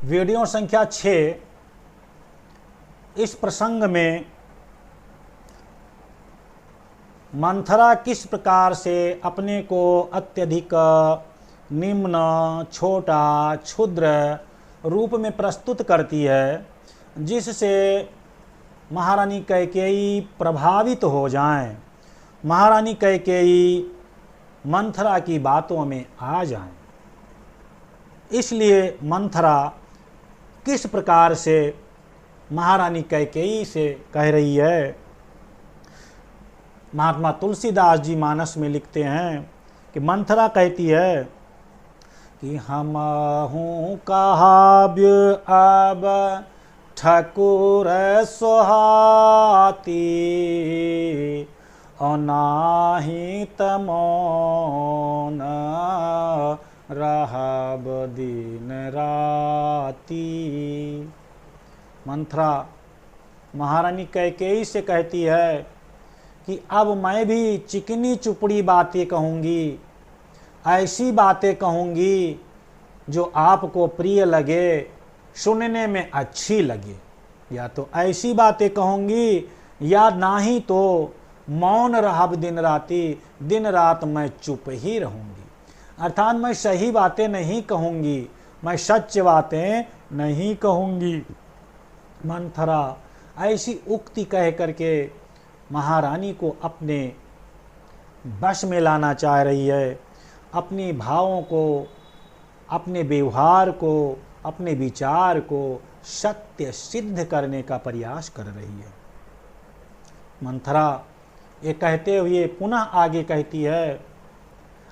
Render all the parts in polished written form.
Video संख्या 6। इस प्रसंग में मंथरा किस प्रकार से अपने को अत्यधिक निम्न, छोटा, क्षुद्र रूप में प्रस्तुत करती है, जिससे महारानी कैकेयी प्रभावित हो जाएं, महारानी कैकेयी मंथरा की बातों में आ जाएं। इसलिए मंथरा किस प्रकार से महारानी कैकेयी से कह रही है, महात्मा तुलसीदास जी मानस में लिखते हैं कि मंथरा कहती है कि हम हूँ काव्य अब ठकुर सोहाती, अनाही तमोन रहब दिन राती। मंथरा महारानी कैकेयी से कहती है कि अब मैं भी चिकनी चुपड़ी बातें कहूँगी, ऐसी बातें कहूँगी जो आपको प्रिय लगे, सुनने में अच्छी लगे। या तो ऐसी बातें कहूँगी या ना ही तो मौन रहब दिन राती, दिन रात मैं चुप ही रहूँगी। अर्थात मैं सही बातें नहीं कहूँगी, मैं सच बातें नहीं कहूँगी। मंथरा ऐसी उक्ति कह करके महारानी को अपने वश में लाना चाह रही है, अपने भावों को, अपने व्यवहार को, अपने विचार को सत्य सिद्ध करने का प्रयास कर रही है। मंथरा ये कहते हुए पुनः आगे कहती है,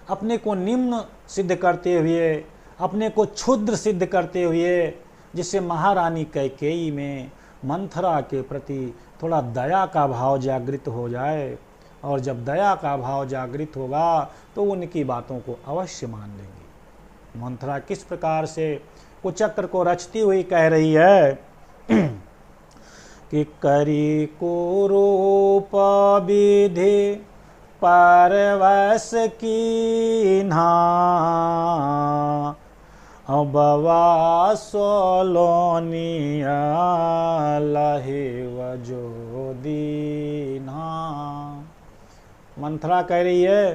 अपने को निम्न सिद्ध करते हुए, अपने को क्षुद्र सिद्ध करते हुए, जिससे महारानी कैकेयी में मंथरा के प्रति थोड़ा दया का भाव जागृत हो जाए, और जब दया का भाव जागृत होगा तो उनकी बातों को अवश्य मान लेंगी। मंथरा किस प्रकार से कुचक्र को रचती हुई कह रही है कि करी कुरूप विधि परवश कीन्हा, बवा सोलोनिया लहेव जो दीन्हा। मंथरा कह रही है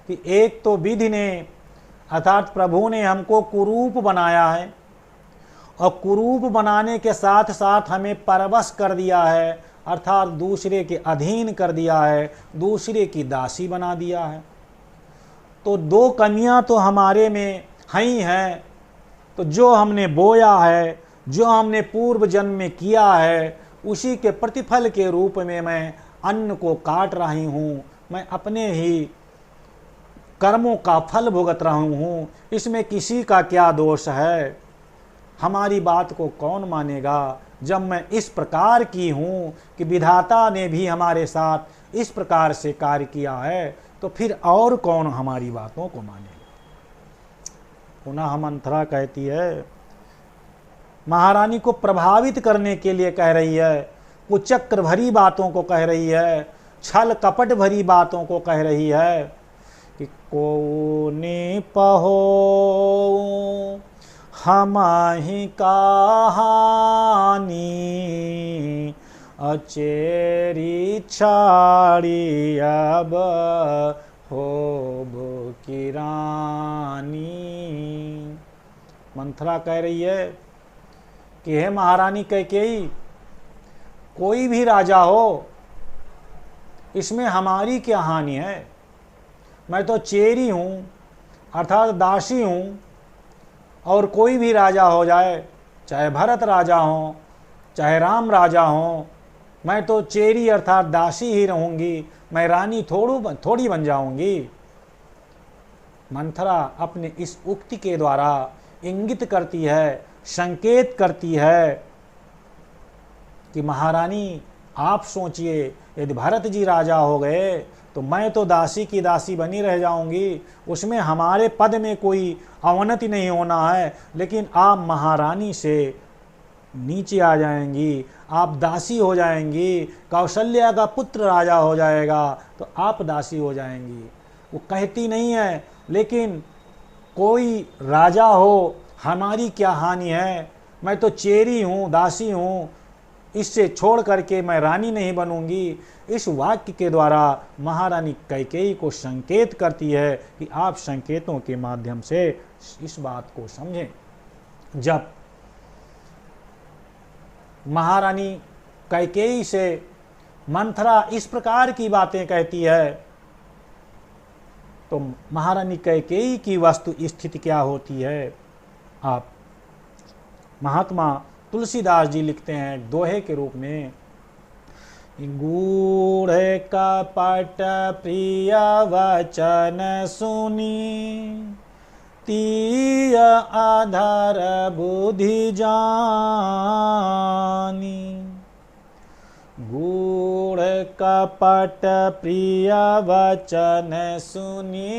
कि एक तो विधि ने अर्थात प्रभु ने हमको कुरूप बनाया है, और कुरूप बनाने के साथ साथ हमें परवश कर दिया है, अर्थात दूसरे के अधीन कर दिया है, दूसरे की दासी बना दिया है। तो दो कमियां तो हमारे में ही हैं। तो जो हमने बोया है, जो हमने पूर्व जन्म में किया है, उसी के प्रतिफल के रूप में मैं अन्न को काट रही हूँ, मैं अपने ही कर्मों का फल भुगत रहा हूँ। इसमें किसी का क्या दोष है? हमारी बात को कौन मानेगा? जब मैं इस प्रकार की हूँ कि विधाता ने भी हमारे साथ इस प्रकार से कार्य किया है, तो फिर और कौन हमारी बातों को मानेगा? पुनः मंथरा कहती है, महारानी को प्रभावित करने के लिए कह रही है, कुचक्र भरी बातों को कह रही है, छल कपट भरी बातों को कह रही है कि कोने पहो हमाही कहानी, अचेरी छाड़ी अब होब की रानी। मंथरा कह रही है कि हे महारानी कैकेयी, कोई भी राजा हो, इसमें हमारी क्या हानि है? मैं तो चेरी हूँ, अर्थात दासी हूँ, और कोई भी राजा हो जाए, चाहे भरत राजा हो, चाहे राम राजा हो, मैं तो चेरी अर्थात दासी ही रहूँगी, मैं रानी थोड़ी बन जाऊँगी। मंथरा अपने इस उक्ति के द्वारा इंगित करती है, संकेत करती है कि महारानी आप सोचिए, यदि भरत जी राजा हो गए तो मैं तो दासी की दासी बनी रह जाऊंगी, उसमें हमारे पद में कोई अवनति नहीं होना है, लेकिन आप महारानी से नीचे आ जाएंगी, आप दासी हो जाएंगी, कौशल्या का पुत्र राजा हो जाएगा तो आप दासी हो जाएंगी। वो कहती नहीं है, लेकिन कोई राजा हो, हमारी क्या हानि है? मैं तो चेरी हूँ, दासी हूँ, इससे छोड़ करके मैं रानी नहीं बनूंगी। इस वाक्य के द्वारा महारानी कैकेयी को संकेत करती है कि आप संकेतों के माध्यम से इस बात को समझें। जब महारानी कैकेयी से मंथरा इस प्रकार की बातें कहती है तो महारानी कैकेयी की वस्तु स्थिति क्या होती है, आप महात्मा तुलसीदास जी लिखते हैं दोहे के रूप में, गूढ़ कपट प्रिय वचन सुनी, तीय आधार बुद्धि जानी। गूढ़ कपट प्रिय वचन सुनी,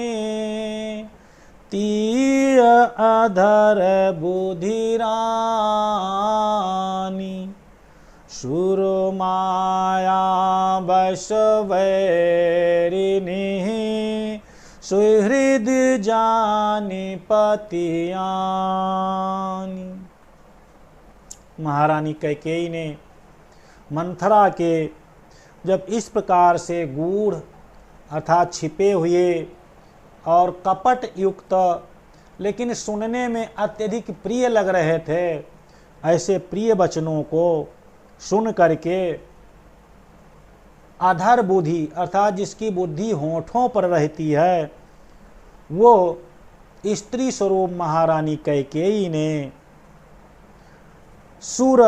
तीय अधर बुद्धि रानी। सुर माया बस वैरिणी, सुहृद जानी पतियानी। महारानी कैकेयी ने मंथरा के जब इस प्रकार से गूढ़ अर्थात छिपे हुए और कपट युक्त लेकिन सुनने में अत्यधिक प्रिय लग रहे थे, ऐसे प्रिय वचनों को सुन करके अधर बुद्धि अर्थात जिसकी बुद्धि होठों पर रहती है, वो स्त्री स्वरूप महारानी कैकेयी ने सुर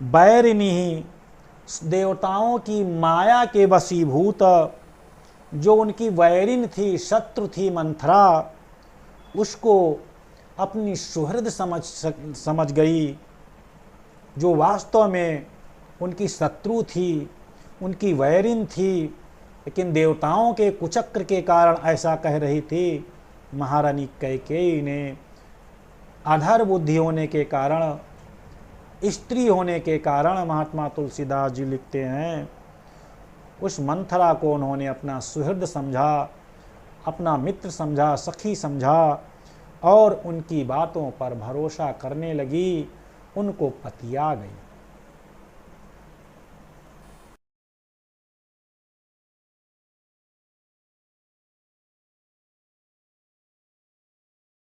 बैरिणी देवताओं की माया के वशीभूत जो उनकी वैरिन थी, शत्रु थी मंथरा, उसको अपनी सुहृद समझ गई, जो वास्तव में उनकी शत्रु थी, उनकी वैरिन थी, लेकिन देवताओं के कुचक्र के कारण ऐसा कह रही थी। महारानी कैकेयी ने अधर बुद्धि होने के कारण, स्त्री होने के कारण, महात्मा तुलसीदास जी लिखते हैं, उस मंथरा को उन्होंने अपना सुहृद समझा, अपना मित्र समझा, सखी समझा और उनकी बातों पर भरोसा करने लगी, उनको पतिया गई।